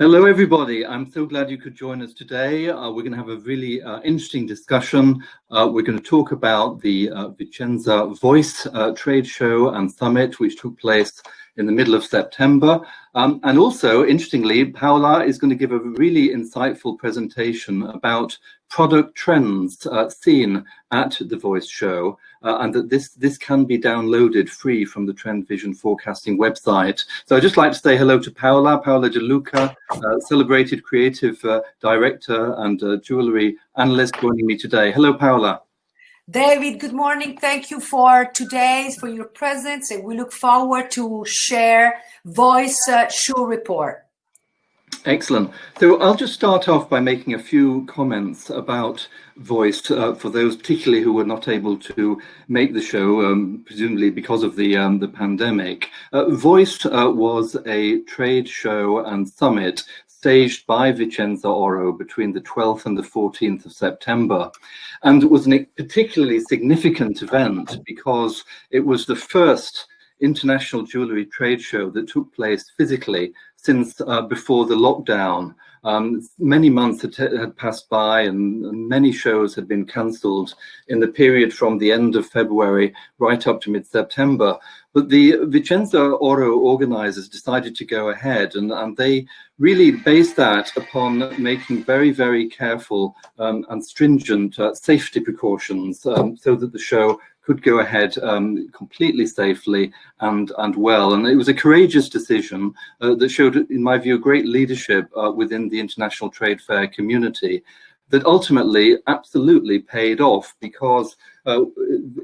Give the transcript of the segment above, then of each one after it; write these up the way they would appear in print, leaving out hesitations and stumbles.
Hello, everybody. I'm so glad you could join us today. We're going to have a really interesting discussion. We're going to talk about the Vicenza Voice trade show and summit, which took place in the middle of September. And also, interestingly, Paola is going to give a really insightful presentation about product trends seen at the Voice show, and that this can be downloaded free from the TRENDVISION forecasting website. So I'd just like to say hello to Paola De Luca, celebrated creative director and jewelry analyst, joining me today. Hello, Paola. David, good morning. Thank you for your presence, and we look forward to share Voice show report. Excellent. So I'll just start off by making a few comments about Voice for those particularly who were not able to make the show, presumably because of the pandemic. Voice was a trade show and summit staged by Vicenza Oro between the 12th and the 14th of September. And it was a particularly significant event because it was the first international jewelry trade show that took place physically since before the lockdown. Many months had passed by, and many shows had been cancelled in the period from the end of February right up to mid-September. But the Vicenza Oro organizers decided to go ahead, and they really based that upon making very, very careful and stringent safety precautions so that the show could go ahead completely safely and well. And it was a courageous decision that showed, in my view, great leadership within the international trade fair community that ultimately absolutely paid off, because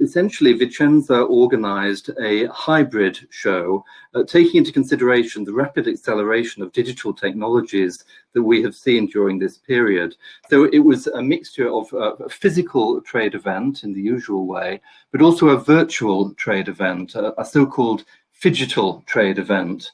essentially Vicenza organized a hybrid show, taking into consideration the rapid acceleration of digital technologies that we have seen during this period. So it was a mixture of a physical trade event in the usual way, but also a virtual trade event, a so-called phygital trade event.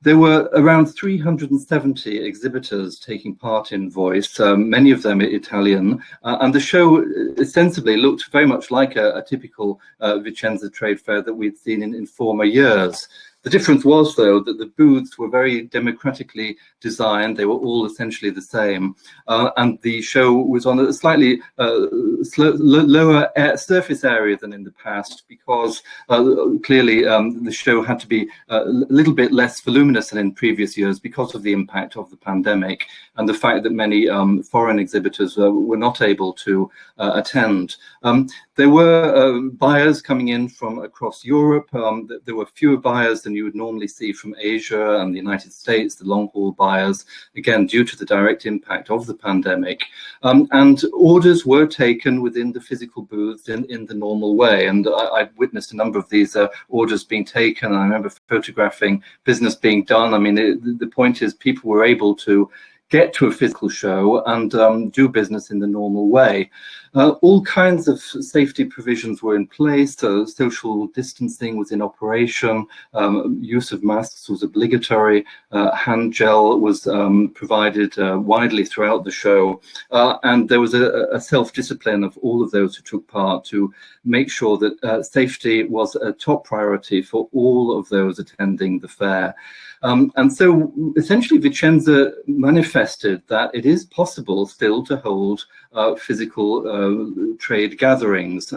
There were around 370 exhibitors taking part in Voice, many of them Italian, and the show ostensibly looked very much like a typical Vicenza trade fair that we'd seen in former years. The difference was, though, that the booths were very democratically designed. They were all essentially the same. And the show was on a slightly lower surface area than in the past, because clearly the show had to be a little bit less voluminous than in previous years because of the impact of the pandemic and the fact that many foreign exhibitors were not able to attend. There were buyers coming in from across Europe. There were fewer buyers than you would normally see from Asia and the United States, the long-haul buyers, again, due to the direct impact of the pandemic. And orders were taken within the physical booths in the normal way. And I witnessed a number of these orders being taken. I remember photographing business being done. I mean, the point is people were able to get to a physical show and do business in the normal way. All kinds of safety provisions were in place. Social distancing was in operation. Use of masks was obligatory. Hand gel was provided widely throughout the show. And there was a self-discipline of all of those who took part to make sure that safety was a top priority for all of those attending the fair. And so essentially Vicenza manifested that it is possible still to hold physical trade gatherings.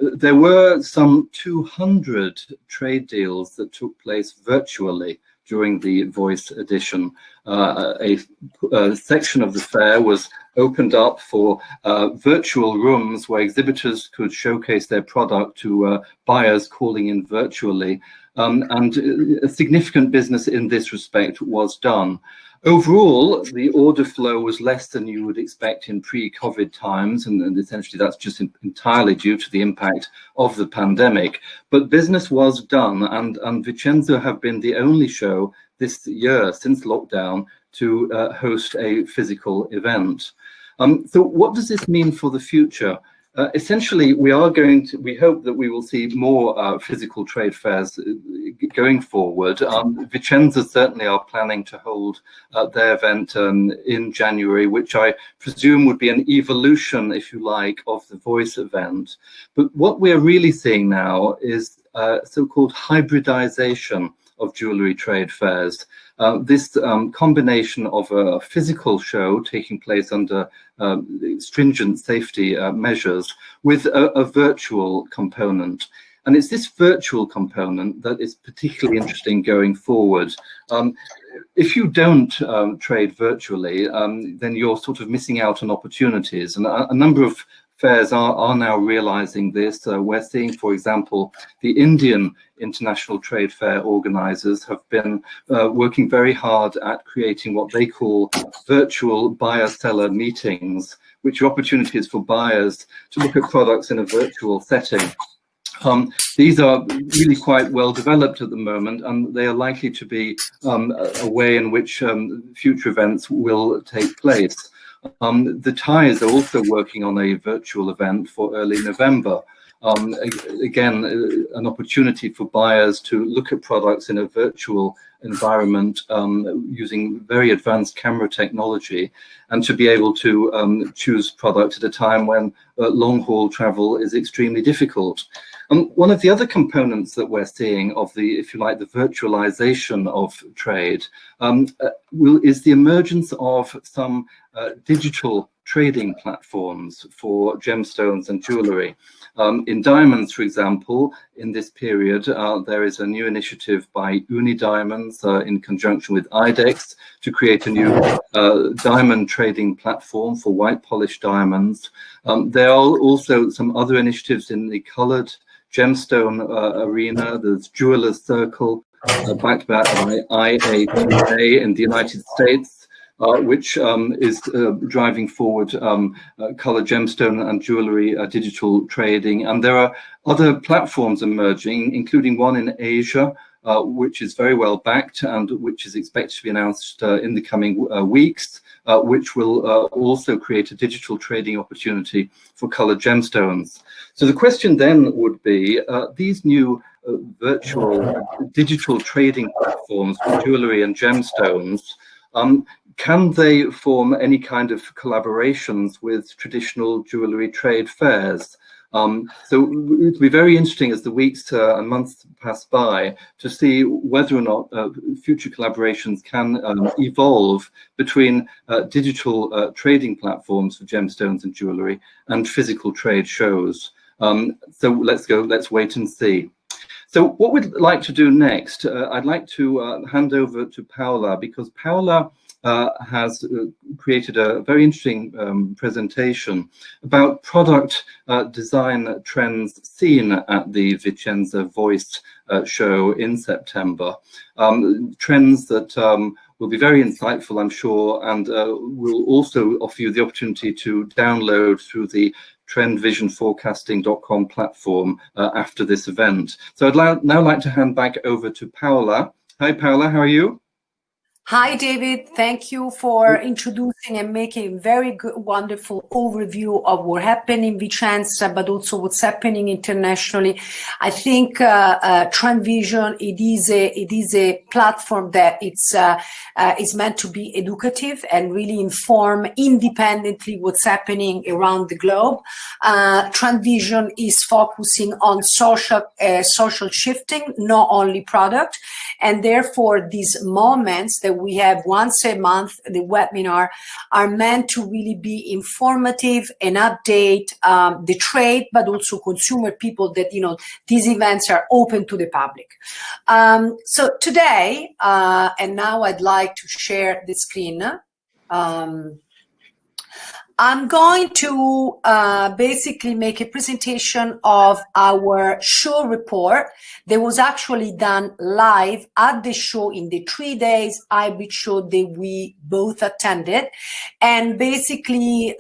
There were some 200 trade deals that took place virtually during the Voice edition. A section of the fair was opened up for virtual rooms where exhibitors could showcase their product to buyers calling in virtually. And a significant business in this respect was done. Overall, the order flow was less than you would expect in pre-COVID times, and essentially that's just entirely due to the impact of the pandemic. But business was done, and Vicenza have been the only show this year since lockdown to host a physical event. So what does this mean for the future? Essentially, we hope that we will see more physical trade fairs going forward. Vicenza certainly are planning to hold their event in January, which I presume would be an evolution, if you like, of the Voice event. But what we're really seeing now is so-called hybridization of jewellery trade fairs. This combination of a physical show taking place under stringent safety measures with a virtual component. And it's this virtual component that is particularly interesting going forward. If you don't trade virtually, then you're sort of missing out on opportunities. And a number of fairs are now realizing this. We're seeing, for example, the Indian International Trade Fair organizers have been working very hard at creating what they call virtual buyer-seller meetings, which are opportunities for buyers to look at products in a virtual setting. These are really quite well developed at the moment, and they are likely to be a way in which future events will take place. The Thais are also working on a virtual event for early November. Again, an opportunity for buyers to look at products in a virtual environment using very advanced camera technology, and to be able to choose product at a time when long-haul travel is extremely difficult. One of the other components that we're seeing of the, if you like, the virtualization of trade is the emergence of some digital trading platforms for gemstones and jewellery. In diamonds, for example, in this period, there is a new initiative by Uni Diamonds in conjunction with IDEX to create a new diamond trading platform for white polished diamonds. There are also some other initiatives in the coloured gemstone arena. There's Jewelers Circle, backed by IATA in the United States, which is driving forward colored gemstone and jewellery digital trading. And there are other platforms emerging, including one in Asia, which is very well backed and which is expected to be announced in the coming weeks, which will also create a digital trading opportunity for colored gemstones. So the question then would be, these new virtual digital trading platforms for jewellery and gemstones, can they form any kind of collaborations with traditional jewellery trade fairs? So it would be very interesting as the weeks and months pass by to see whether or not future collaborations can evolve between digital trading platforms for gemstones and jewellery and physical trade shows. So let's wait and see. So what we'd like to do next, I'd like to hand over to Paola, because Paola has created a very interesting presentation about product design trends seen at the Vicenza Voice show in September. Trends that will be very insightful, I'm sure, and will also offer you the opportunity to download through the TRENDVISIONforecasting.com platform after this event. So I'd now like to hand back over to Paola. Hi, Paola, how are you? Hi, David. Thank you for introducing and making a very good, wonderful overview of what's happening in Vicenza, but also what's happening internationally. I think TRENDVISION, it is a platform that is meant to be educative and really inform independently what's happening around the globe. TRENDVISION is focusing on social shifting, not only product, and therefore these moments that we have once a month, the webinar, are meant to really be informative and update the trade, but also consumer people that, you know, these events are open to the public. So today, and now I'd like to share the screen. I'm going to basically make a presentation of our show report that was actually done live at the show in the 3 days hybrid show that we both attended. And basically,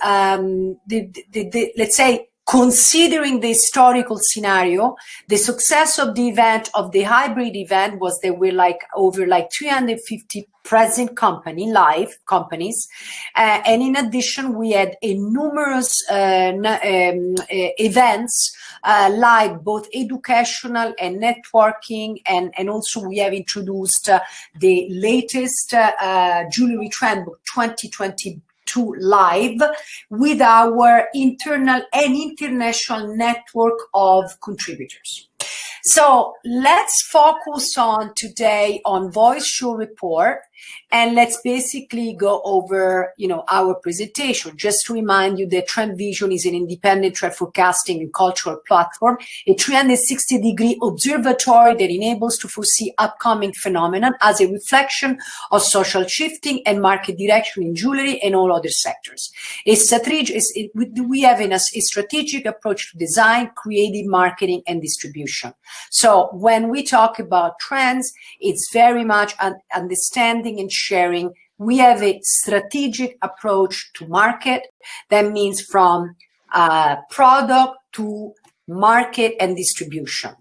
let's say, considering the historical scenario, the success of the event, of the hybrid event, was there were over 350 present live companies. And in addition, we had a numerous events, live, both educational and networking. And also we have introduced the latest Jewelry Trend Book 2022 live with our internal and international network of contributors. So let's focus on today on voice show report, and let's basically go over, our presentation. Just to remind you that TRENDVISION is an independent trend forecasting and cultural platform, a 360-degree observatory that enables to foresee upcoming phenomena as a reflection of social shifting and market direction in jewelry and all other sectors. We have a strategic approach to design, creative marketing, and distribution. So when we talk about trends, it's very much understanding and sharing. We have a strategic approach to market. That means from product to market and distribution.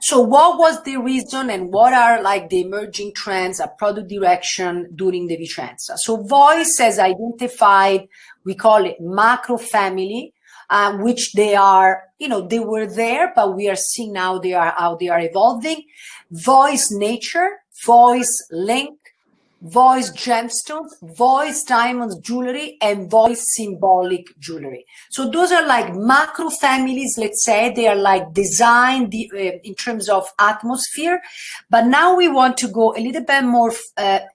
So what was the reason and what are like the emerging trends of product direction during the Vicenza? So voice has identified, we call it macro family, which they are, they were there, but we are seeing now how they are evolving. Voice nature, voice link, voice gemstones, voice diamonds jewelry, and voice symbolic jewelry. So those are like macro families, let's say. They are like designed in terms of atmosphere. But now we want to go a little bit more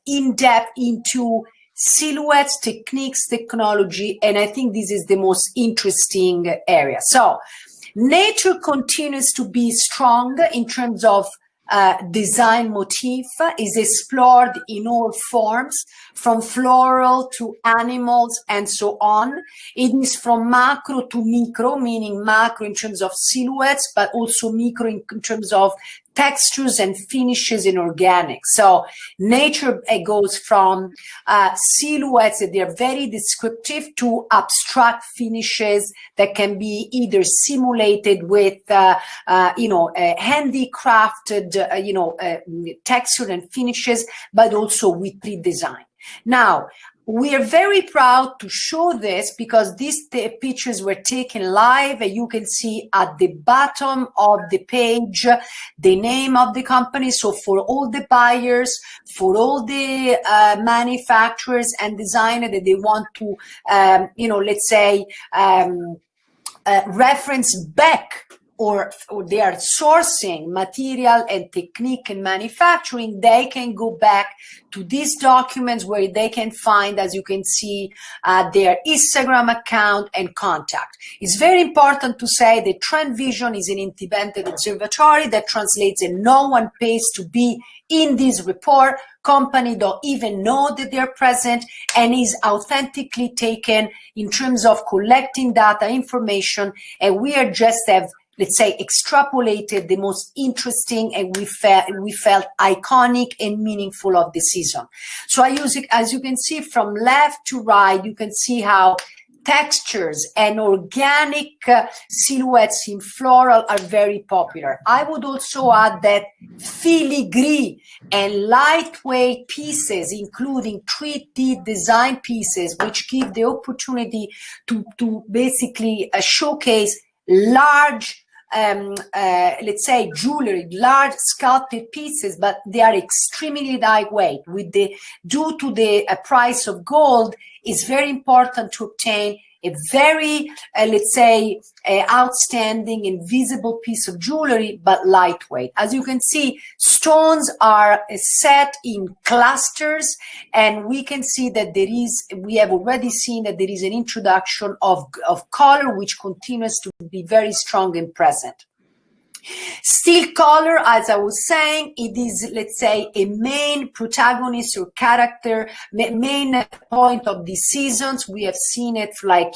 in depth into silhouettes, techniques, technology, and I think this is the most interesting area. So nature continues to be strong in terms of design motif, is explored in all forms, from floral to animals and so on. It is from macro to micro, meaning macro in terms of silhouettes, but also micro in terms of textures and finishes in organic. So nature goes from silhouettes that they are very descriptive to abstract finishes that can be either simulated with handicrafted texture and finishes, but also with pre-design. Now, we are very proud to show this because these pictures were taken live, and you can see at the bottom of the page the name of the company. So for all the buyers, for all the manufacturers and designers that they want to, let's say, reference back, or they are sourcing material and technique and manufacturing, they can go back to these documents where they can find, as you can see, their Instagram account and contact. It's very important to say that TRENDVISION is an independent observatory that translates, and no one pays to be in this report. Company don't even know that they're present, and is authentically taken in terms of collecting data information, and we are just have, let's say, extrapolated the most interesting and we felt iconic and meaningful of the season. So I use it, as you can see from left to right, you can see how textures and organic silhouettes in floral are very popular. I would also add that filigree and lightweight pieces, including 3D design pieces, which give the opportunity to basically showcase large let's say jewelry, large sculpted pieces, but they are extremely lightweight. Due to the price of gold, it's very important to obtain a very, let's say, outstanding and visible piece of jewelry, but lightweight. As you can see, stones are set in clusters, and we can see that we have already seen that there is an introduction of color, which continues to be very strong and present. Steel color, as I was saying, it is, let's say, a main protagonist or character, main point of the seasons. We have seen it like,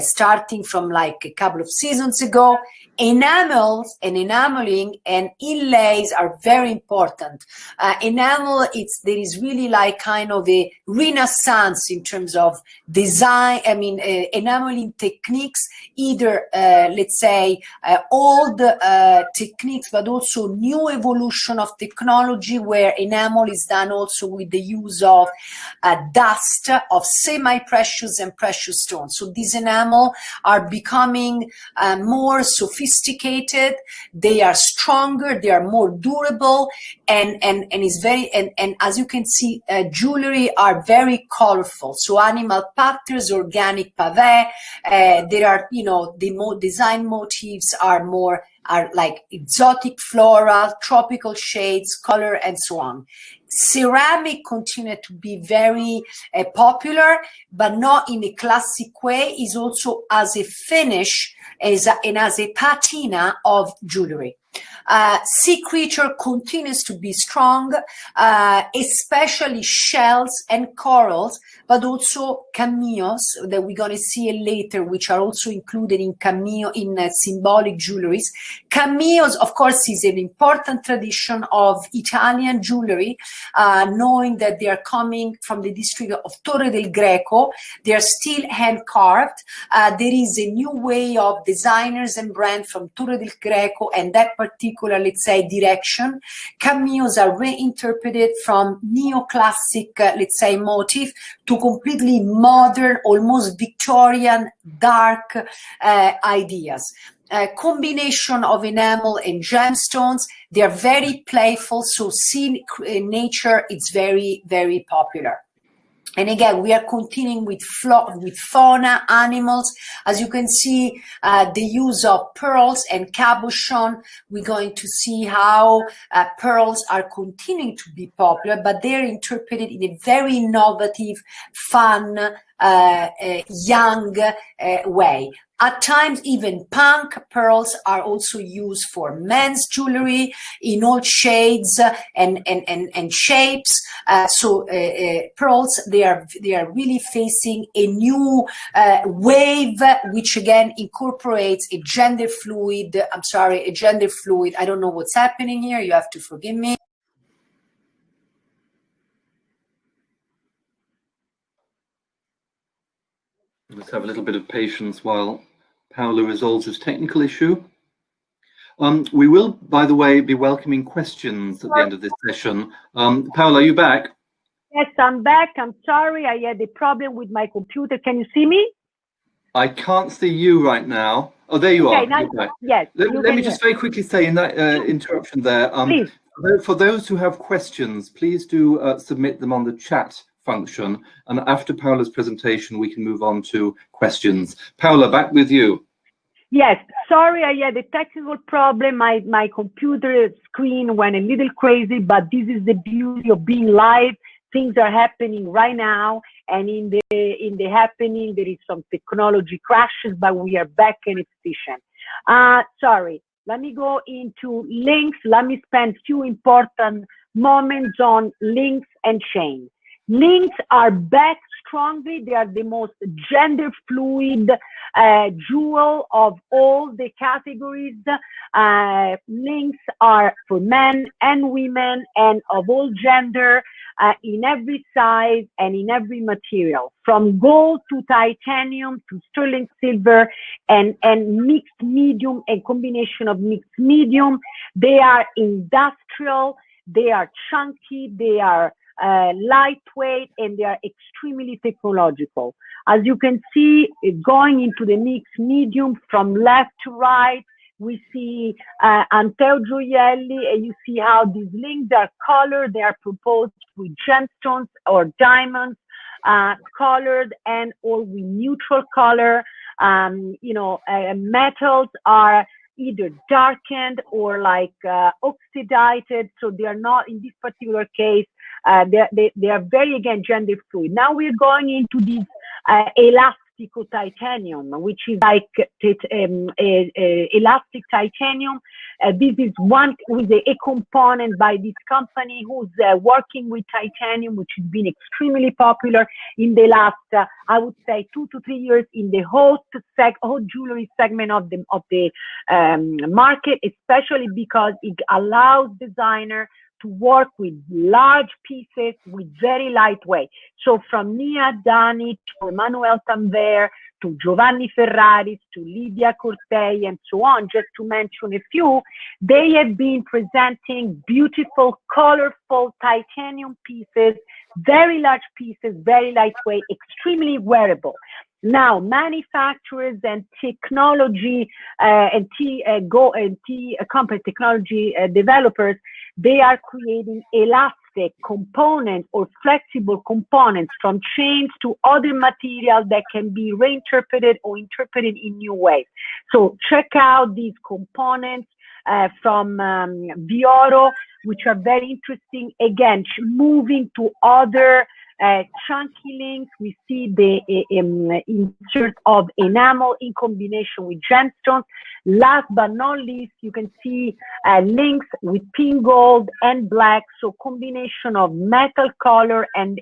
starting from like a couple of seasons ago. Enamels and enameling and inlays are very important. Enamel, there is really like kind of a renaissance in terms of design. I mean, enameling techniques, either, let's say, old techniques, but also new evolution of technology where enamel is done also with the use of dust, of semi-precious and precious stones. So these enamel are becoming more sophisticated, they are stronger, they are more durable, and is very, and as you can see, jewelry are very colorful. So animal patterns, organic pavé, there are, the design motifs are more are like exotic floral, tropical shades, color, and so on. Ceramic continue to be very popular, but not in a classic way. Is also as a finish and as a patina of jewelry. Sea creature continues to be strong, especially shells and corals, but also cameos that we're going to see later, which are also included in cameo in symbolic jewelries. Cameos, of course, is an important tradition of Italian jewelry, knowing that they are coming from the district of Torre del Greco. They are still hand carved. There is a new way of designers and brand from Torre del Greco and that particular, let's say, direction. Cameos are reinterpreted from neoclassic, let's say, motif to completely modern, almost Victorian, dark ideas. Combination of enamel and gemstones. They are very playful, so seen in nature, it's very, very popular. And again, we are continuing with fauna, animals. As you can see, the use of pearls and cabochon. We're going to see how pearls are continuing to be popular, but they're interpreted in a very innovative, fun, young way. At times, even punk pearls are also used for men's jewelry in all shades and shapes. So pearls, they are really facing a new wave, which again incorporates a gender fluid. I don't know what's happening here. You have to forgive me. Let's have a little bit of patience while Paolo resolves his technical issue. We will, by the way, be welcoming questions at the end of this session. Paolo, are you back? Yes, I'm back. I'm sorry, I had a problem with my computer. Can you see me? I can't see you right now. Oh, there you are. Now, yes. Let me just very quickly say in that interruption there, for those who have questions, please do submit them on the chat function, and after Paola's presentation we can move on to questions. Paola, back with you. Yes, sorry, I had a technical problem. My computer screen went a little crazy, but this is the beauty of being live. Things are happening right now, and in the happening there is some technology crashes, but we are back and efficient. Sorry, let me go into links. Let me spend few important moments on links and chain. Links are back strongly. They are the most gender fluid jewel of all the categories. Links are for men and women and of all gender, in every size and in every material, from gold to titanium to sterling silver and mixed medium and combination of mixed medium. They are industrial, they are chunky, they are lightweight, and they are extremely technological. As you can see, going into the mixed medium from left to right, we see Anteo Gioielli, and you see how these links are colored. They are proposed with gemstones or diamonds, colored and or with neutral color. Metals are either darkened or like oxidized, so they are not, in this particular case, they are very, again, gender fluid. Now we're going into this elastico titanium, which is like elastic titanium. This is one with a component by this company who's working with titanium, which has been extremely popular in the last, I would say, 2 to 3 years in the whole jewelry segment of the market, especially because it allows designer to work with large pieces with very lightweight. So from Nia Dani to Emmanuel Tanver to Giovanni Ferraris to Lydia Cortei and so on, just to mention a few, they have been presenting beautiful, colorful titanium pieces, very large pieces, very lightweight, extremely wearable. Now, manufacturers and technology company technology developers, they are creating elastic the components or flexible components from chains to other materials that can be reinterpreted or interpreted in new ways. So check out these components from Vioro, which are very interesting. Again, moving to other chunky links, we see the insert of enamel in combination with gemstones. Last but not least, you can see links with pink gold and black, so combination of metal color and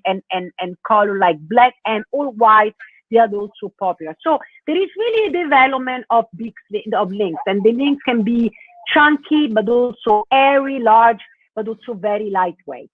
color like black and all white. They are also popular. So there is really a development of links, and the links can be chunky, but also airy, large, but also very lightweight.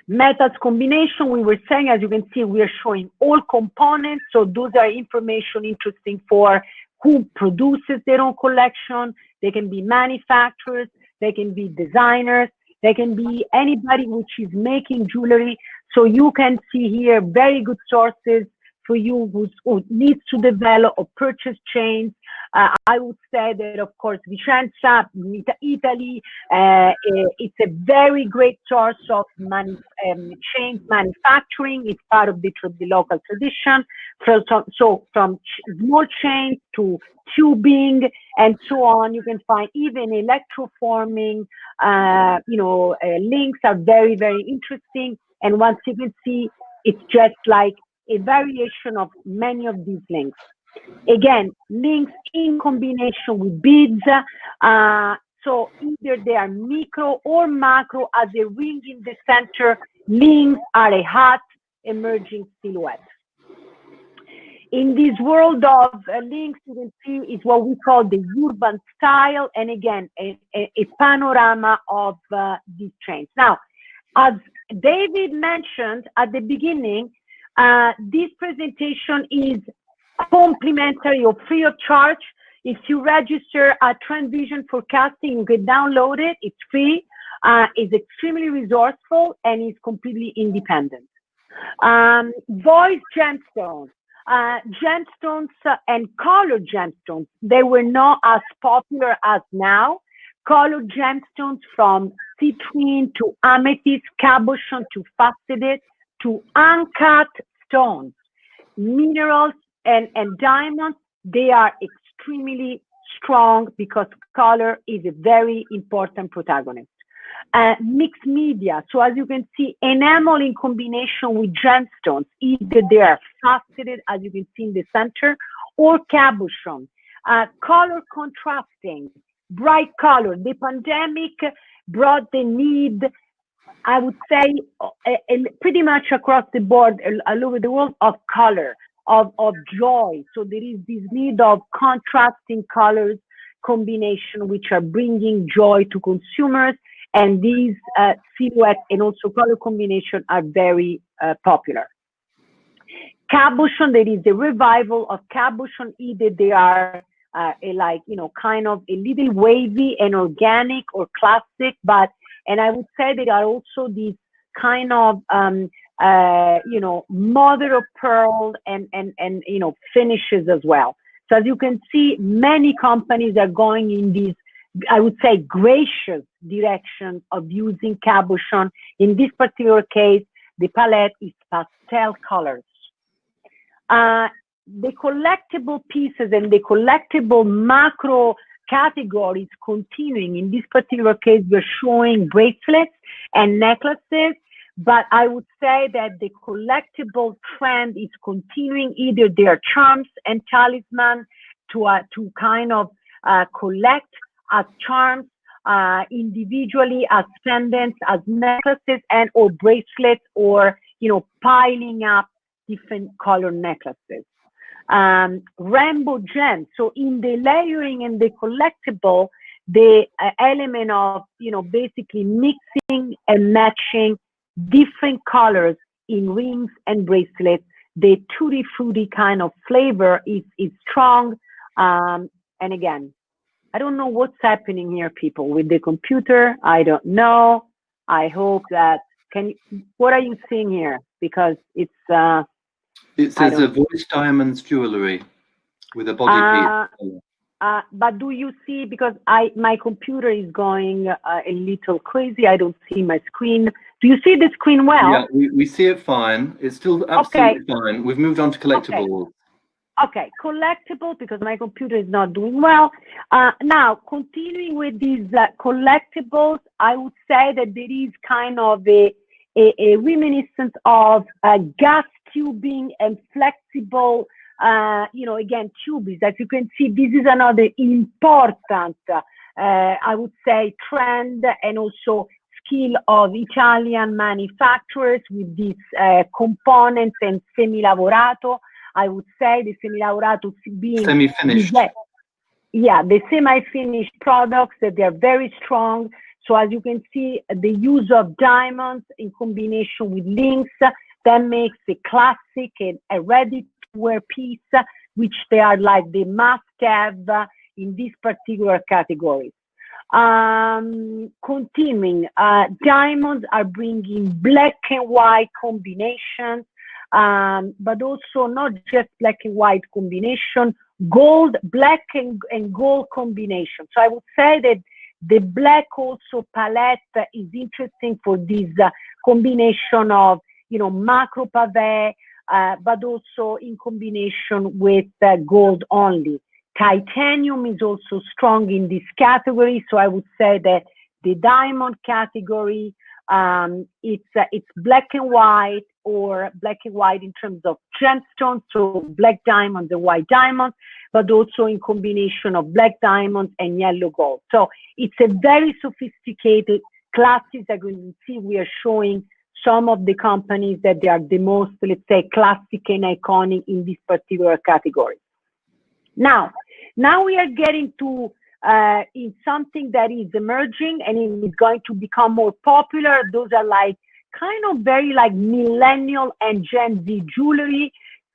Metals combination, we were saying, as you can see, we are showing all components. So those are information interesting for who produces their own collection. They can be manufacturers, they can be designers, they can be anybody which is making jewelry. So you can see here very good sources for you who needs to develop or purchase chains. I would say that, of course, Vicenza, Italy, it's a very great source of chains manufacturing. It's part of the local tradition. So from small chains to tubing and so on, you can find even electroforming, links are very, very interesting. And once you can see, it's just like a variation of many of these links. Again, links in combination with beads. So either they are micro or macro. As a ring in the center, links are a hot emerging silhouette. In this world of links, you can see is what we call the urban style. And again, a panorama of these trends. Now, as David mentioned at the beginning, this presentation is complimentary or free of charge. If you register at TRENDVISION Forecasting, you can download it. It's free. It's extremely resourceful and is completely independent. Voice gemstones. Gemstones and colored gemstones, they were not as popular as now. Colored gemstones from citrine to amethyst, cabochon to faceted to uncut stones, minerals and diamonds, they are extremely strong because color is a very important protagonist. Mixed media, so as you can see, enamel in combination with gemstones, either they are faceted, as you can see in the center, or cabochon. Color contrasting, bright color. The pandemic brought the need, I would say, pretty much across the board, all over the world, of color, of joy. So there is this need of contrasting colors combination, which are bringing joy to consumers. And these silhouette and also color combination are very popular. Cabochon, there is a revival of cabochon. Either they are kind of a little wavy and organic or classic, and I would say there are also these kind of, mother of pearl and finishes as well. So as you can see, many companies are going in these, I would say, gracious direction of using cabochon. In this particular case, the palette is pastel colors. The collectible pieces and the collectible macro categories continuing. In this particular case, we're showing bracelets and necklaces, but I would say that the collectible trend is continuing. Either they are charms and talisman to kind of collect as charms, individually as pendants, as necklaces, and or bracelets, or piling up different color necklaces. Rainbow gems. So in the layering and the collectible, the element of basically mixing and matching different colors in rings and bracelets, the tutti frutti kind of flavor is strong. And again, I don't know what's happening here, people, with the computer. I don't know. I hope that what are you seeing here? Because it's it says a voice diamonds jewelry with a body piece. But do you see, because my computer is going a little crazy, I don't see my screen. Do you see the screen well? Yeah, we see it fine. It's still absolutely fine. We've moved on to collectibles. Okay, collectible, because my computer is not doing well. Now, continuing with these collectibles, I would say that there is kind of a reminiscence of gas tubing and flexible, again, tubies. As you can see, this is another important, I would say, trend and also skill of Italian manufacturers with these components and semi-lavorato. I would say the semi-lavorato being semi-finished. Yeah, the semi-finished products, that they're very strong. So as you can see, the use of diamonds in combination with links, that makes a classic and a ready-to-wear piece, which they are like the must-have in this particular category. Continuing, diamonds are bringing black and white combinations, but also not just black and white combination, gold, black and gold combination. So I would say that the black also palette is interesting for this combination of, macro pavé, but also in combination with gold only. Titanium is also strong in this category. So I would say that the diamond category, it's black and white, or black and white in terms of gemstones, so black diamonds and white diamonds, but also in combination of black diamonds and yellow gold. So it's a very sophisticated classes. As you can see, we are showing some of the companies that they are the most, let's say, classic and iconic in this particular category. Now we are getting to in something that is emerging and it is going to become more popular. Those are like kind of very like millennial and Gen Z jewelry,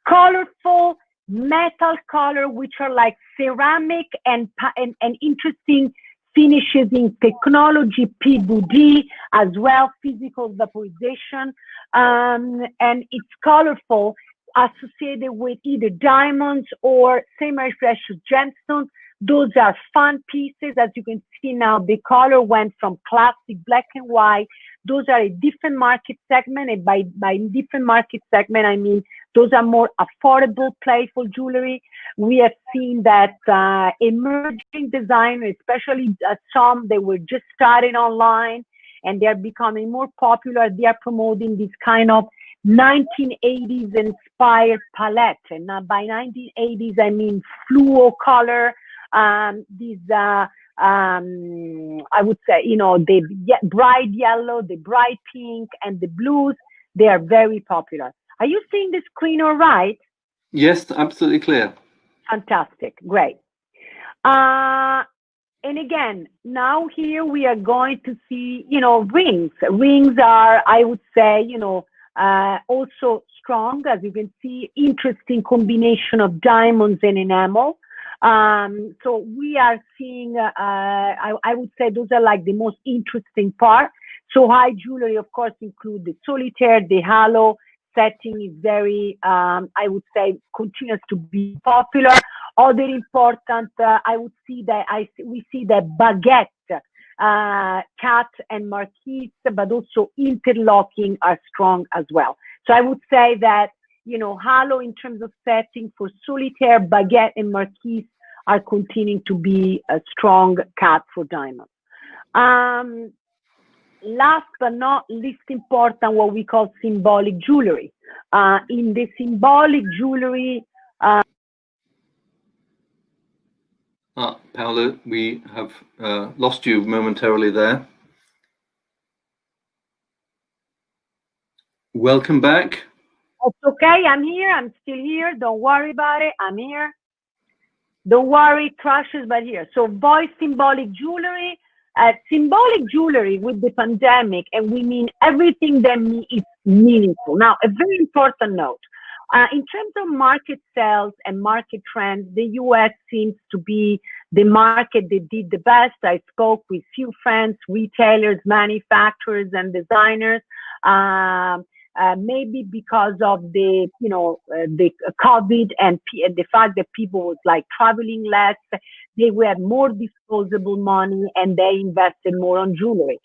colorful metal color, which are like ceramic and interesting finishes in technology, PVD, as well, physical vaporization, and it's colorful, associated with either diamonds or semi-precious gemstones. Those are fun pieces. As you can see now, the color went from classic black and white. Those are a different market segment, and by different market segment, I mean those are more affordable, playful jewelry. We have seen that emerging designers, especially some that were just starting online and they're becoming more popular, they are promoting this kind of 1980s inspired palette. And by 1980s, I mean fluo color, these I would say, the bright yellow, the bright pink, and the blues, they are very popular. Are you seeing the screen all right? Yes, absolutely clear. Fantastic, great. And again, now here we are going to see, rings. Rings are, I would say, also strong. As you can see, interesting combination of diamonds and enamel. So we are seeing, I would say those are like the most interesting part. So high jewelry, of course, include the solitaire, the halo setting is very, I would say, continues to be popular. Other important, I would see that we see that baguette, cat and marquise, but also interlocking are strong as well. So I would say that, halo in terms of setting for solitaire, baguette, and marquise are continuing to be a strong cat for diamonds. Last but not least important, what we call symbolic jewelry. In the symbolic jewelry, Paola, we have lost you momentarily there. Welcome back. It's okay, I'm here, I'm still here, don't worry about it, I'm here. Don't worry, crashes, but here. So voice symbolic jewelry, with the pandemic, and we mean everything that is meaningful. Now, a very important note. In terms of market sales and market trends, the US seems to be the market that did the best. I spoke with few friends, retailers, manufacturers, and designers. Maybe because of the, the COVID and the fact that people was like traveling less, they had more disposable money and they invested more on jewelry.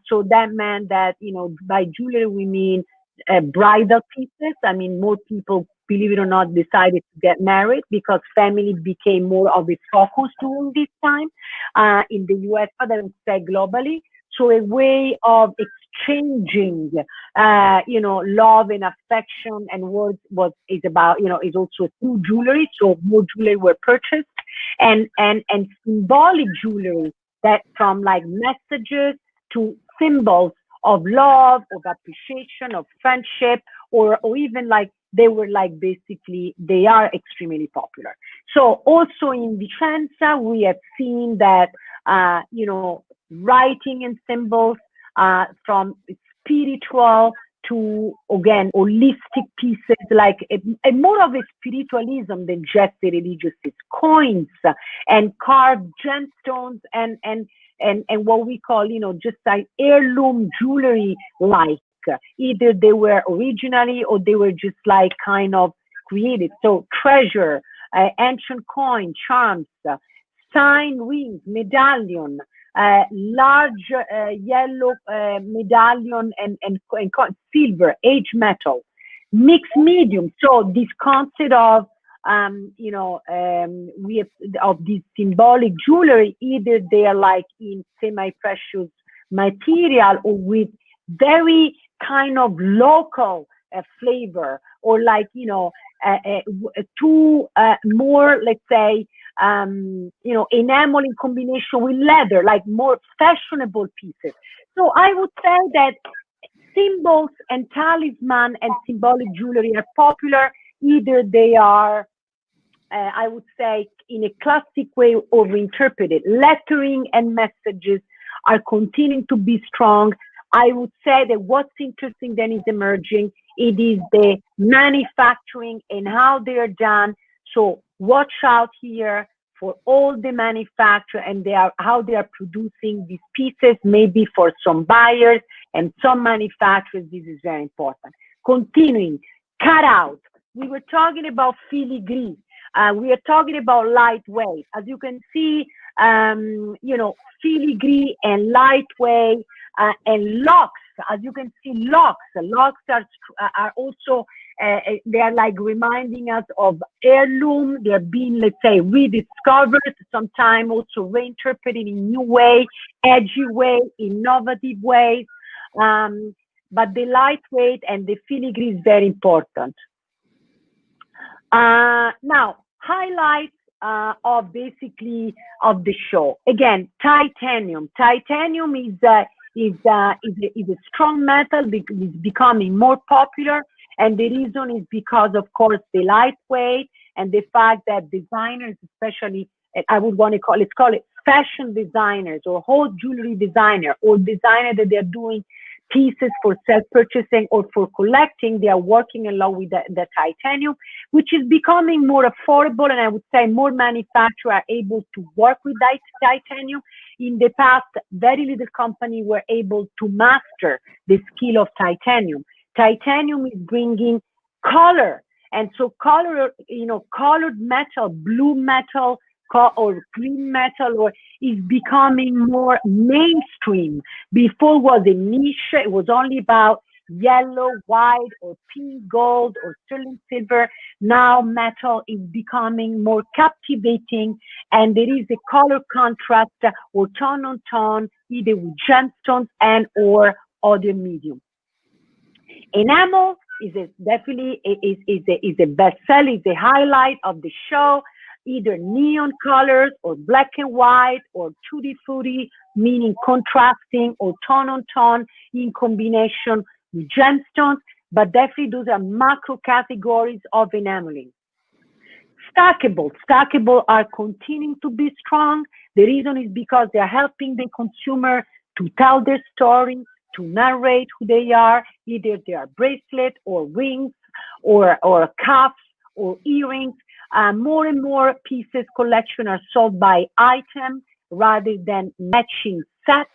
So that meant that, you know, by jewelry we mean bridal pieces. I mean, more people, believe it or not, decided to get married because family became more of a focus during this time in the US, but I would say globally. So a way of exchanging, you know, love and affection and words is about, you know, is also through jewelry. So more jewelry were purchased, and symbolic jewelry, that from like messages to symbols of love, of appreciation, of friendship, or even like they were like basically, they are extremely popular. So also in Vicenza, we have seen that, you know, writing and symbols from spiritual to, again, holistic pieces, like a more of a spiritualism than just the religious, is coins and carved gemstones and what we call, you know, just like heirloom jewelry, like either they were originally or they were just like kind of created. So treasure, ancient coin, charms, sign rings, medallion, large yellow medallion and silver, aged metal, mixed medium. So this concept of you know, we have of this symbolic jewelry, either they are like in semi-precious material or with very kind of local flavor, or like, you know, two more, let's say, you know, enamel in combination with leather, like more fashionable pieces. So I would say that symbols and talisman and symbolic jewelry are popular. Either they are, I would say, in a classic way, overinterpreted. Lettering and messages are continuing to be strong. I would say that what's interesting then is emerging. It is the manufacturing and how they are done. So watch out here for all the manufacture and how they are producing these pieces, maybe for some buyers and some manufacturers. This is very important. Continuing, cut out. We were talking about filigree. We are talking about lightweight. As you can see, you know, filigree and lightweight and locks. As you can see, locks are also, they are like reminding us of heirloom. They're being, let's say, rediscovered, sometimes also reinterpreted in new way, edgy way, innovative ways. But the lightweight and the filigree is very important. Now, highlights of basically of the show. Again, titanium. Titanium is a strong metal because it's becoming more popular, and the reason is because, of course, the lightweight and the fact that designers, especially, I would want to call it fashion designers or whole jewelry designer or designer that they're doing pieces for self-purchasing or for collecting, they are working along with the titanium, which is becoming more affordable, and I would say more manufacturers are able to work with titanium. In the past, very little companies were able to master the skill of titanium. Titanium is bringing color, and so color, you know, colored metal, blue metal, or green metal, or is becoming more mainstream. Before was a niche, it was only about yellow, white, or pink gold, or sterling silver. Now metal is becoming more captivating, and there is a color contrast or tone on tone, either with gemstones and or other medium. Enamel is definitely a bestseller, is a highlight of the show. Either neon colors or black and white or tutti frutti, meaning contrasting, or tone on tone in combination with gemstones, but definitely those are macro categories of enameling. Stackable are continuing to be strong. The reason is because they are helping the consumer to tell their story, to narrate who they are, either they are bracelet or rings or cuffs or earrings. More and more pieces collection are sold by item rather than matching sets.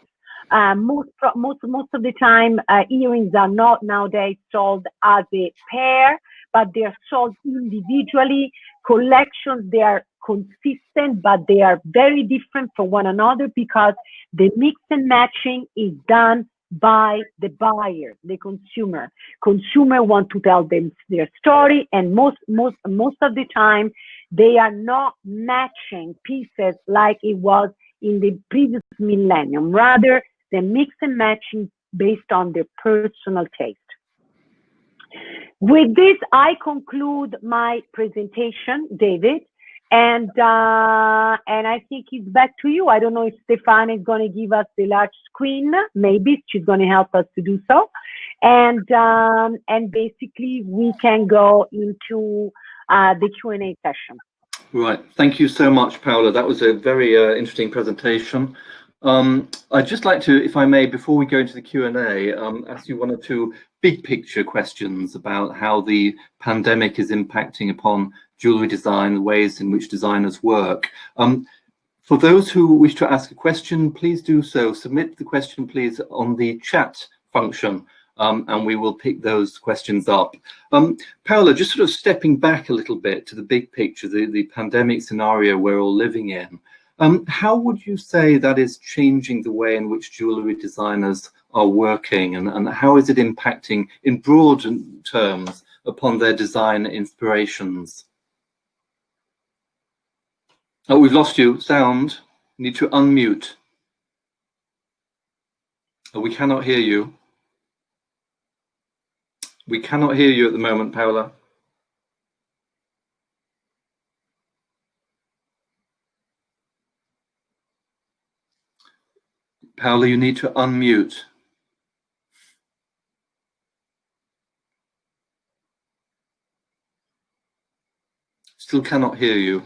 Most of the time, earrings are not nowadays sold as a pair, but they are sold individually. Collections, they are consistent, but they are very different from one another because the mix and matching is done by the buyer, the consumer. Consumer want to tell them their story, and most of the time they are not matching pieces like it was in the previous millennium. Rather, they mix and matching based on their personal taste. With this, I conclude my presentation, David, and I think it's back to you. I don't know if Stefania is going to give us the large screen. Maybe she's going to help us to do so, and basically we can go into the Q&A session. Right. Thank you so much, Paola. That was a very interesting presentation. I'd just like to, if I may, before we go into the Q&A, ask you one or two big picture questions about how the pandemic is impacting upon jewellery design, the ways in which designers work. For those who wish to ask a question, please do so. Submit the question, please, on the chat function, and we will pick those questions up. Paola, just sort of stepping back a little bit to the big picture, the pandemic scenario we're all living in. How would you say that is changing the way in which jewellery designers are working, and how is it impacting in broad terms upon their design inspirations? Oh, we've lost you. Sound. You need to unmute. Oh, we cannot hear you. We cannot hear you at the moment, Paola. Paola, you need to unmute. Still cannot hear you.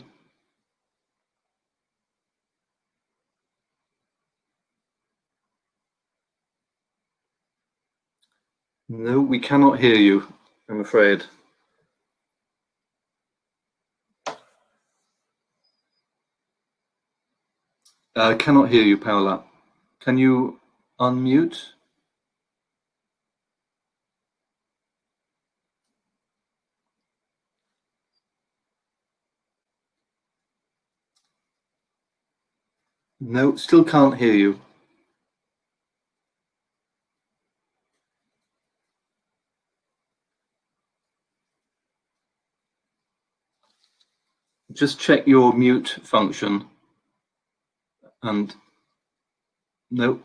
No, we cannot hear you, I'm afraid. Cannot hear you, Paola. Can you unmute? No, still can't hear you. Just check your mute function. And no.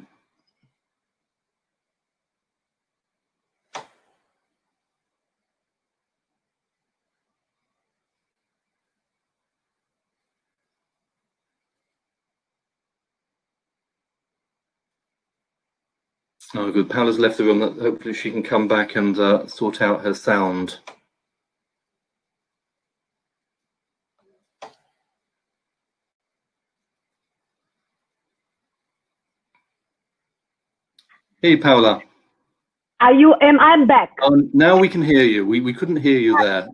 Oh, good. Paola's left the room. Hopefully she can come back and sort out her sound. Hey, Paola. Are you? I'm back. Now we can hear you. We couldn't hear you there.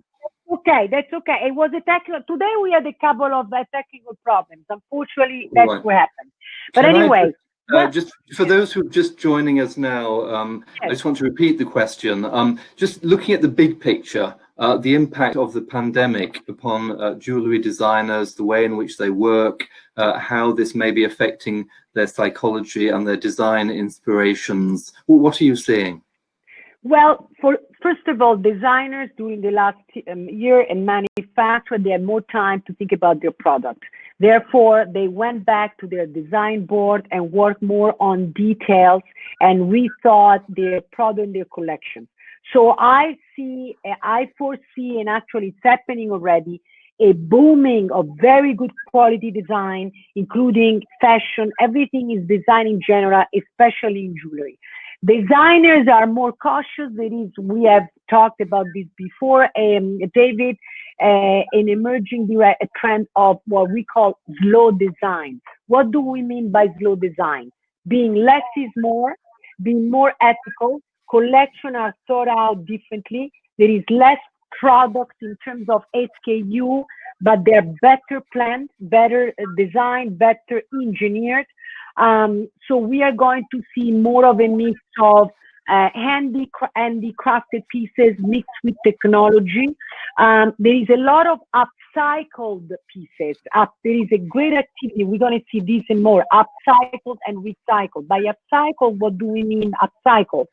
Okay, that's okay. It was a technical. Today we had a couple of technical problems. Unfortunately, that's right. What happened. But anyway. Just for those who are just joining us now, yes. I just want to repeat the question. Just looking at the big picture, the impact of the pandemic upon jewellery designers, the way in which they work, how this may be affecting their psychology and their design inspirations. What are you seeing? Well, first of all, designers during the last year and manufacturers, they had more time to think about their product. Therefore, they went back to their design board and worked more on details and rethought their product and their collection. So I foresee, and actually it's happening already, a booming of very good quality design, including fashion. Everything is design in general, especially in jewelry. Designers are more cautious. We have talked about this before, David, an emerging trend of what we call slow design. What do we mean by slow design? Being less is more, being more ethical. Collections are thought out differently. There is less products in terms of SKU, but they're better planned, better designed, better engineered. So we are going to see more of a mix of handicrafted pieces mixed with technology. There is a lot of upcycled pieces. There is a great activity. We're going to see this and more. Upcycled and recycled. By upcycled, what do we mean upcycled?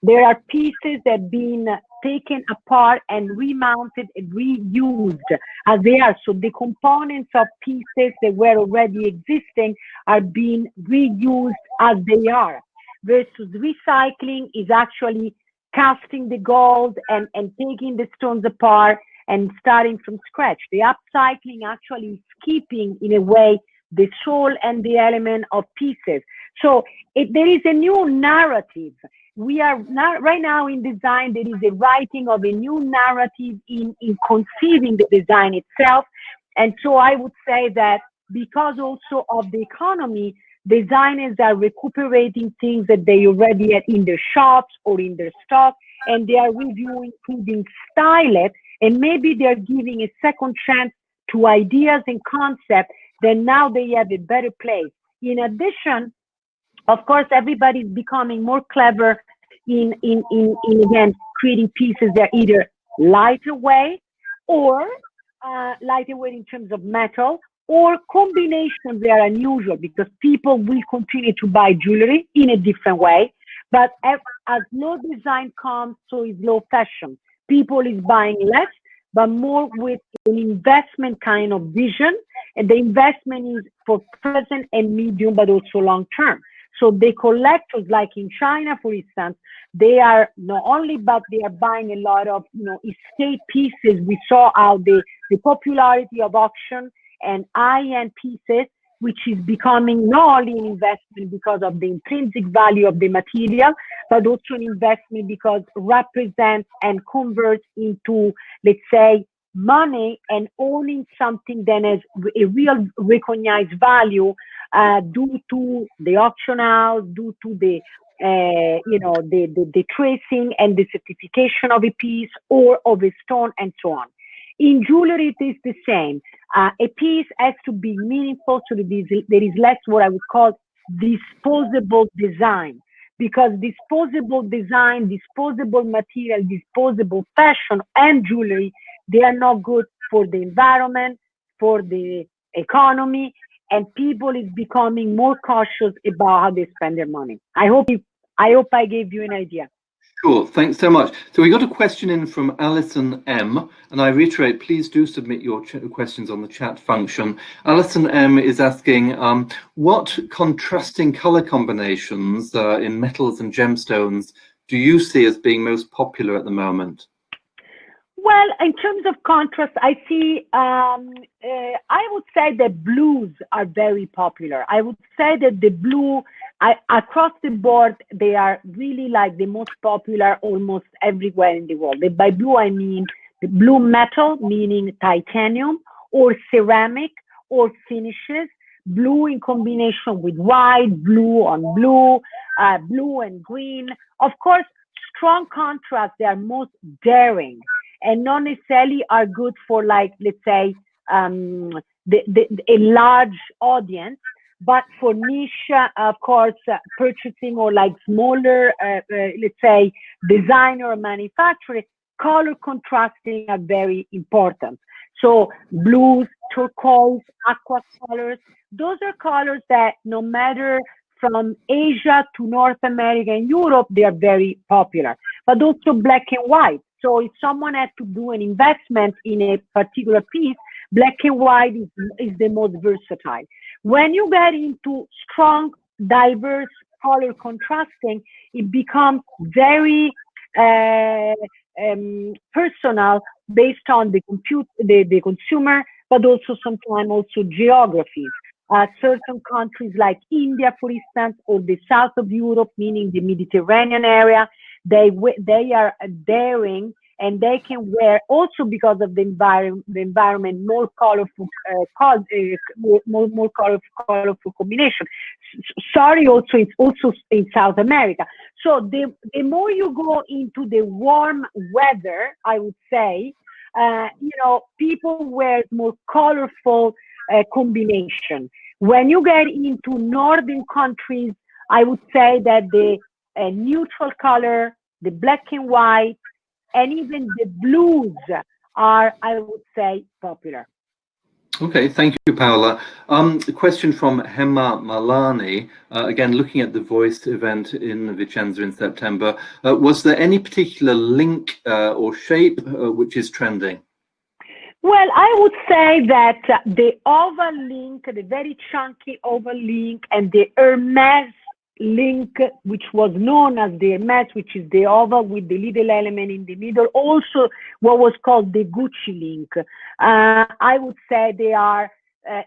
There are pieces that have been taken apart and remounted and reused as they are. So the components of pieces that were already existing are being reused as they are. Versus recycling is actually casting the gold and taking the stones apart and starting from scratch. The upcycling actually is keeping, in a way, the soul and the element of pieces. So there is a new narrative. We are not, right now in design, there is a writing of a new narrative in conceiving the design itself. And so I would say that because also of the economy, designers are recuperating things that they already had in their shops or in their stock, and they are reviewing, including style it, and maybe they're giving a second chance to ideas and concepts that now they have a better place. In addition, of course, everybody's becoming more clever in again, creating pieces that are either lighter weight or lighter weight in terms of metal, or combinations that are unusual, because people will continue to buy jewelry in a different way. But as low design comes, so is low fashion. People is buying less, but more with an investment kind of vision. And the investment is for present and medium, but also long term. So the collectors, like in China, for instance, they are not only, but they are buying a lot of, estate pieces. We saw how the popularity of auction and high-end pieces, which is becoming not only an investment because of the intrinsic value of the material, but also an investment because represents and converts into, let's say, money and owning something that has a real recognized value due to the auction house, due to the tracing and the certification of a piece or of a stone and so on. In jewelry, it is the same. A piece has to be meaningful, so there is less what I would call disposable design, because disposable design, disposable material, disposable fashion and jewelry, they are not good for the environment, for the economy, and people is becoming more cautious about how they spend their money. I hope I gave you an idea. Sure, thanks so much. So we got a question in from Alison M, and I reiterate, please do submit your questions on the chat function. Alison M is asking, what contrasting color combinations in metals and gemstones do you see as being most popular at the moment? Well, in terms of contrast, I see, I would say that blues are very popular. I would say that the blue, across the board, they are really like the most popular almost everywhere in the world. By blue, I mean the blue metal, meaning titanium, or ceramic, or finishes. Blue in combination with white, blue on blue, blue and green. Of course, strong contrast, they are most daring, and not necessarily are good for, like, let's say, a large audience, but for niche, of course, purchasing, or like smaller, let's say, designer or manufacturer, color contrasting are very important. So blues, turquoise, aqua colors, those are colors that no matter from Asia to North America and Europe, they are very popular, but also black and white. So if someone had to do an investment in a particular piece, black and white is the most versatile. When you get into strong, diverse color contrasting, it becomes very personal based on the consumer, but also sometimes also geographies. Certain countries like India, for instance, or the south of Europe, meaning the Mediterranean area, they are daring, and they can wear, also because of the environment, more colorful, more colorful combination. Sorry, it's also in South America. So the more you go into the warm weather, I would say, people wear more colorful combination. When you get into northern countries, I would say that the a neutral color, the black and white, and even the blues are, I would say, popular. Okay, thank you, Paola. A question from Hema Malani, again, looking at the Voice event in Vicenza in September. Was there any particular link or shape which is trending? Well, I would say that the oval link, the very chunky oval link, and the Hermes link, which was known as the Hermes, which is the oval with the little element in the middle, also what was called the Gucci link. I would say they are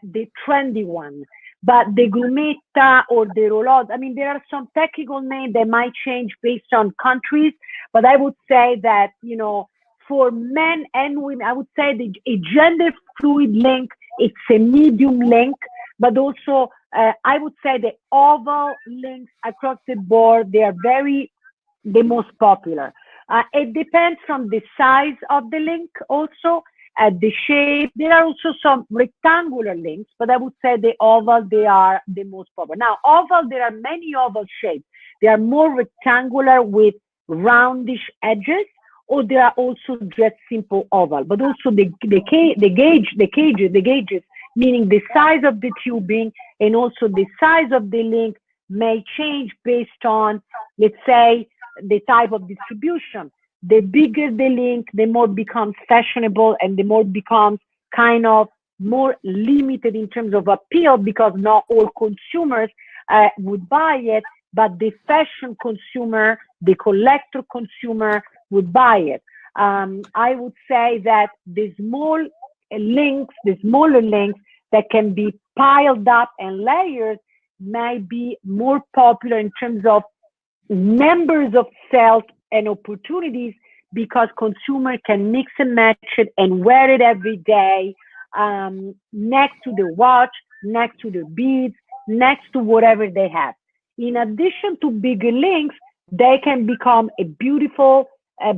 the trendy one. But the Grumetta or the Roulotte, I mean, there are some technical names that might change based on countries, but I would say that, you know, for men and women, I would say a gender fluid link, it's a medium link, but also I would say the oval links across the board, they are the most popular. It depends from the size of the link also, the shape. There are also some rectangular links, but I would say the oval, they are the most popular. Now, oval, there are many oval shapes. They are more rectangular with roundish edges, or they are also just simple oval, but also the gauges, meaning the size of the tubing and also the size of the link may change based on, let's say, the type of distribution. The bigger the link, the more it becomes fashionable and the more it becomes kind of more limited in terms of appeal, because not all consumers would buy it, but the fashion consumer, the collector consumer would buy it. I would say that the smaller links that can be piled up and layered may be more popular in terms of numbers of sales and opportunities, because consumer can mix and match it and wear it every day, next to the watch, next to the beads, next to whatever they have. In addition to bigger links, they can become a beautiful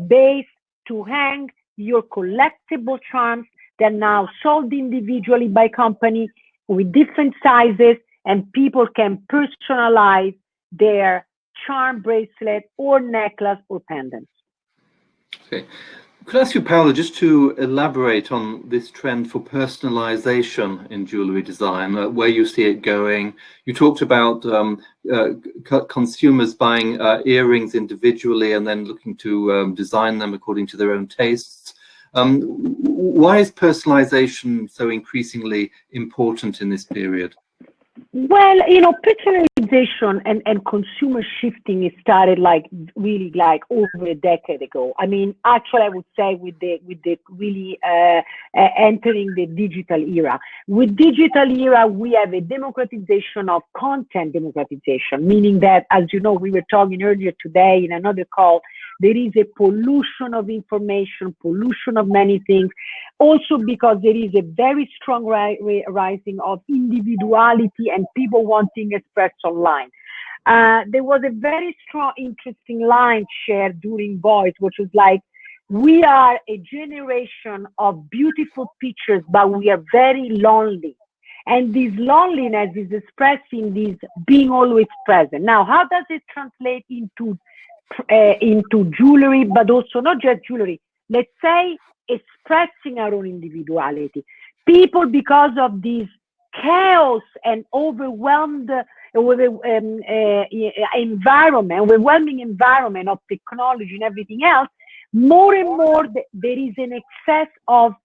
base to hang your collectible charms that are now sold individually by company with different sizes, and people can personalize their charm bracelet or necklace or pendants. Okay. Could I ask you, Paola, just to elaborate on this trend for personalization in jewelry design, where you see it going? You talked about consumers buying earrings individually and then looking to design them according to their own tastes. Why is personalization so increasingly important in this period? Well, you know, personalization and consumer shifting, it started really over a decade ago. I mean, actually, I would say with the really entering the digital era. With digital era, we have a democratization of content democratization, meaning that, as you know, we were talking earlier today in another call, there is a pollution of information, pollution of many things. Also because there is a very strong rising of individuality and people wanting express online. There was a very strong, interesting line shared during Voice, which was like, we are a generation of beautiful pictures, but we are very lonely. And this loneliness is expressing this being always present. Now, how does it translate into jewelry, but also not just jewelry? Let's say expressing our own individuality. People, because of this chaos and overwhelming environment of technology and everything else, more and more there is an excess of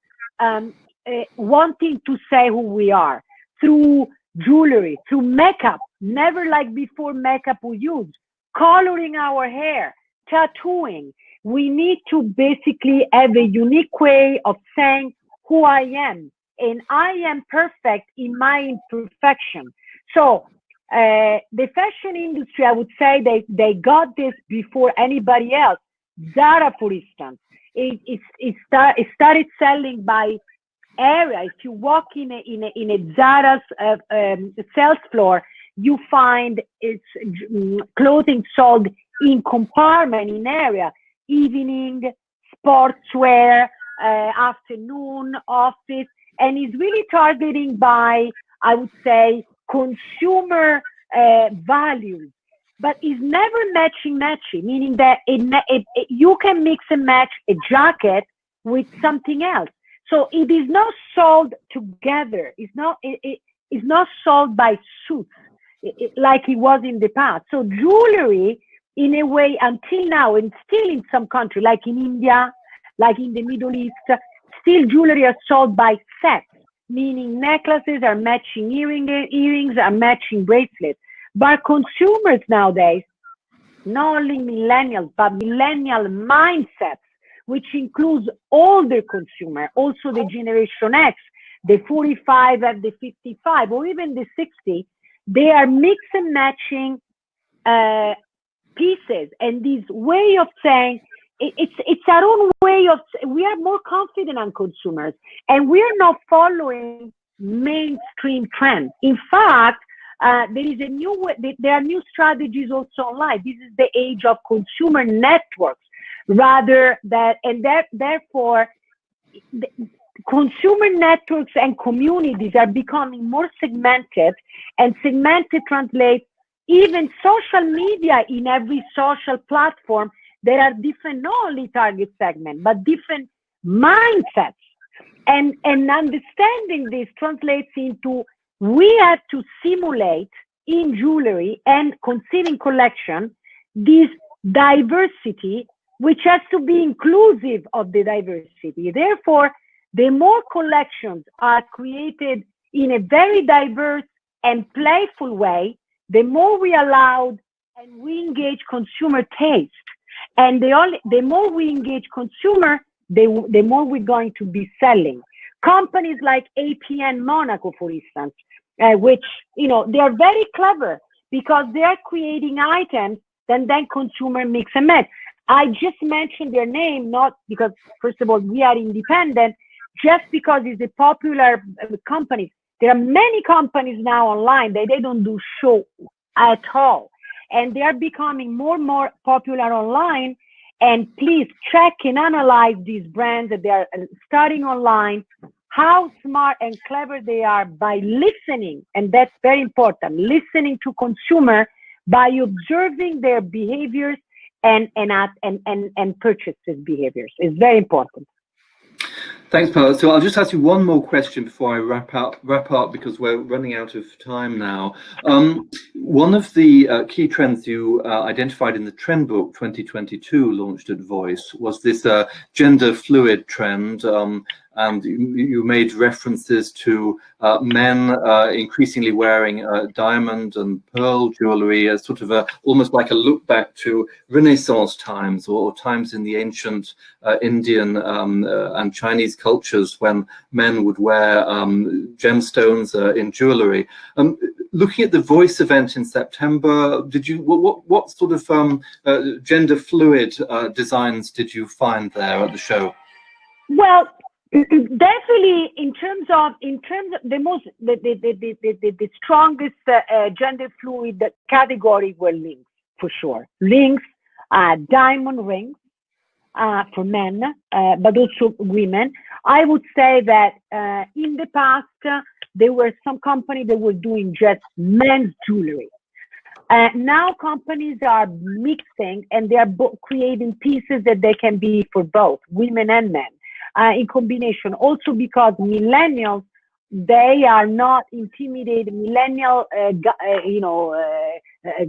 wanting to say who we are through jewelry, through makeup. Never like before makeup we used, coloring our hair, tattooing. We need to basically have a unique way of saying who I am, and I am perfect in my imperfection. So the fashion industry, I would say they got this before anybody else. Zara, for instance, it started selling by area. If you walk in a Zara's sales floor, you find its clothing sold in compartment, in area, evening, sportswear, afternoon, office, and it's really targeting by, I would say, consumer values. but it's never matchy, meaning that you can mix and match a jacket with something else. So it is not sold together. It's not sold by suits like it was in the past. So jewelry, in a way, until now, and still in some countries, like in India, like in the Middle East, still jewelry are sold by sets, meaning necklaces are matching earrings are matching bracelets. But consumers nowadays, not only millennials, but millennial mindsets, which includes older consumer, also the Generation X, the 45 and the 55, or even the 60, they are mix and matching pieces. And this way of saying, it's our own way of, we are more confident on consumers, and we are not following mainstream trends. In fact, there is a new way, there are new strategies also online. This is the age of consumer networks, rather than, and therefore, consumer networks and communities are becoming more segmented, and segmented translates even social media. In every social platform, there are different, not only target segment, but different mindsets. And understanding this translates into, we have to simulate in jewelry and conceiving collection this diversity, which has to be inclusive of the diversity. Therefore, the more collections are created in a very diverse and playful way, the more we allow and we engage consumer taste. And the more we engage consumer, the more we're going to be selling. Companies like APN Monaco, for instance, which, you know, they are very clever because they are creating items that then consumer mix and match. I just mentioned their name, not because, first of all, we are independent, just because it's a popular company. There are many companies now online that they don't do show at all. And they are becoming more and more popular online. And please check and analyze these brands that they are starting online, how smart and clever they are by listening. And that's very important, listening to consumer by observing their behaviors and purchases behaviors. It's very important. Thanks, Paola. So I'll just ask you one more question before I wrap up because we're running out of time now. One of the key trends you identified in the Trend Book 2022 launched at Voice was this gender fluid trend. And you made references to men increasingly wearing diamond and pearl jewelry as sort of almost like a look back to Renaissance times or times in the ancient Indian and Chinese cultures when men would wear gemstones in jewelry. Looking at the Voice event in September, did you what sort of gender fluid designs did you find there at the show? Well, definitely, in terms of the strongest gender fluid category were links, for sure. Links, diamond rings for men, but also women. I would say that in the past there were some companies that were doing just men's jewelry. Now companies are mixing, and they are creating pieces that they can be for both women and men. In combination, also because millennials, they are not intimidated. Millennial,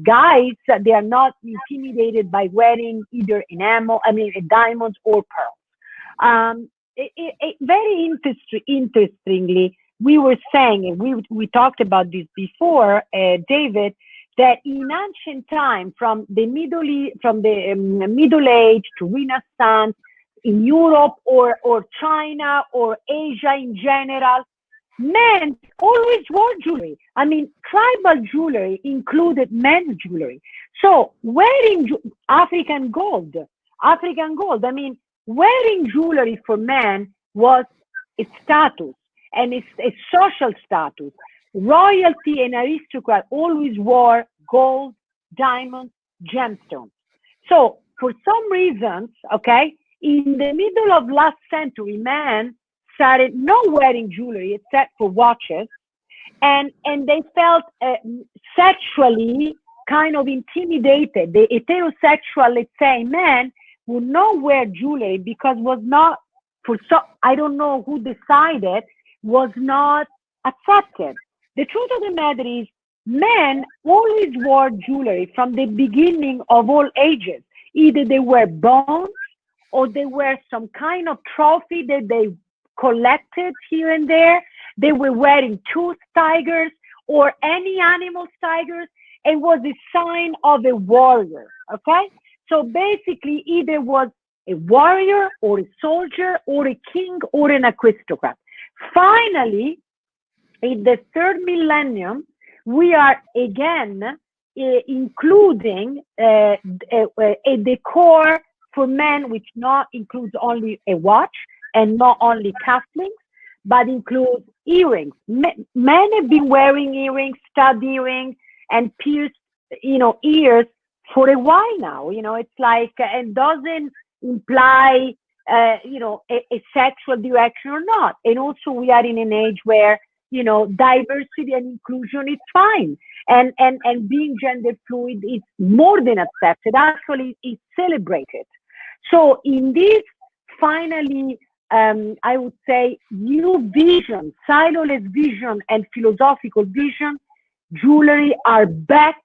guys, they are not intimidated by wearing either enamel, diamonds or pearls. Very interestingly, we were saying, and we talked about this before, David, that in ancient time, from the Middle Age to Renaissance, in Europe or China or Asia in general, men always wore jewelry. I mean, tribal jewelry included men's jewelry. So wearing African gold, I mean, wearing jewelry for men was a status, and it's a social status. Royalty and aristocrats always wore gold, diamonds, gemstones. So for some reasons, okay, in the middle of last century, men started not wearing jewelry except for watches, and they felt sexually kind of intimidated. The heterosexual, let's say, men would not wear jewelry because was not, I don't know who decided, was not accepted. The truth of the matter is, men always wore jewelry from the beginning of all ages. Either they were bones or they were some kind of trophy that they collected here and there. They were wearing tooth tigers or any animal tigers. It was a sign of a warrior, okay? So basically, either was a warrior or a soldier or a king or an aristocrat. Finally, in the third millennium, we are again including a decor for men, which not includes only a watch and not only cufflinks, but includes earrings. Men have been wearing earrings, stud earrings, and pierced, ears for a while now. It's like, and doesn't imply, a sexual direction or not. And also, we are in an age where, diversity and inclusion is fine. And being gender fluid is more than accepted. Actually, it's celebrated. So in this, finally, I would say, new vision, siloeless vision and philosophical vision, jewelry are back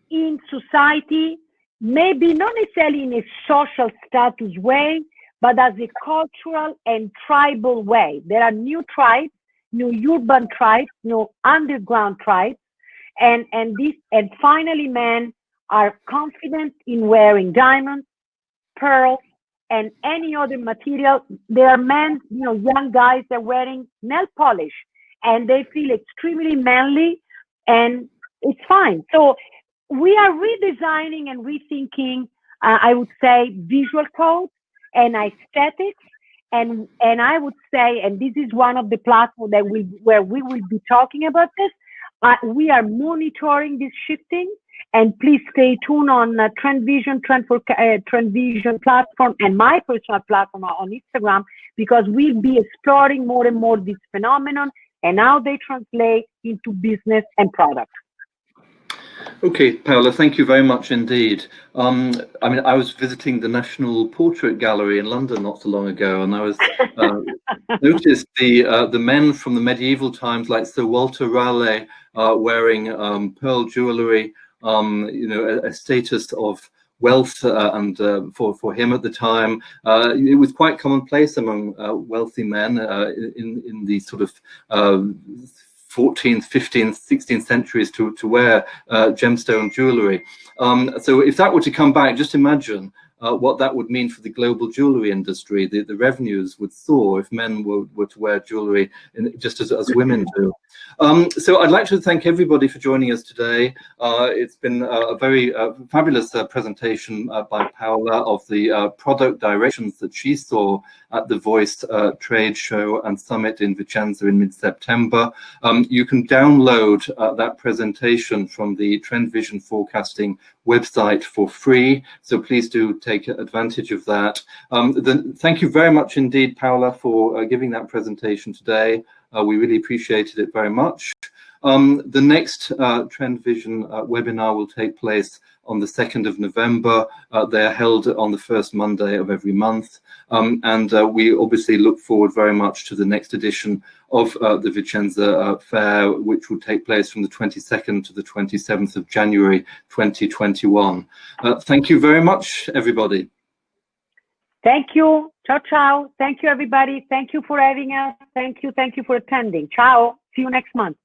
in society, maybe not necessarily in a social status way, but as a cultural and tribal way. There are new tribes, new urban tribes, new underground tribes, and finally men are confident in wearing diamonds, pearls, and any other material. There are men, young guys that are wearing nail polish, and they feel extremely manly, and it's fine. So we are redesigning and rethinking, I would say, visual codes and aesthetics. And I would say, and this is one of the platforms where we will be talking about this, we are monitoring this shifting. And please stay tuned on TRENDVISION platform and my personal platform on Instagram, because we'll be exploring more and more this phenomenon and how they translate into business and product. Okay, Paola, thank you very much indeed. I was visiting the National Portrait Gallery in London not so long ago, and I was noticed the men from the medieval times, like Sir Walter Raleigh, wearing pearl jewellery, a status of wealth, and for him at the time, it was quite commonplace among wealthy men in the sort of 14th, 15th, 16th centuries to wear gemstone jewellery. So if that were to come back, just imagine what that would mean for the global jewellery industry. The revenues would soar if men were to wear jewellery just as women do. So I'd like to thank everybody for joining us today. It's been a very fabulous presentation by Paola of the product directions that she saw at the Voice trade show and summit in Vicenza in mid-September. You can download that presentation from the TRENDVISION forecasting website for free, so please do take advantage of that. Thank you very much indeed, Paola, for giving that presentation today. We really appreciated it very much. The next TRENDVISION webinar will take place on the 2nd of November. They are held on the first Monday of every month. And we obviously look forward very much to the next edition of the Vicenza Fair, which will take place from the 22nd to the 27th of January 2021. Thank you very much, everybody. Thank you. Ciao, ciao. Thank you, everybody. Thank you for having us. Thank you for attending. Ciao. See you next month.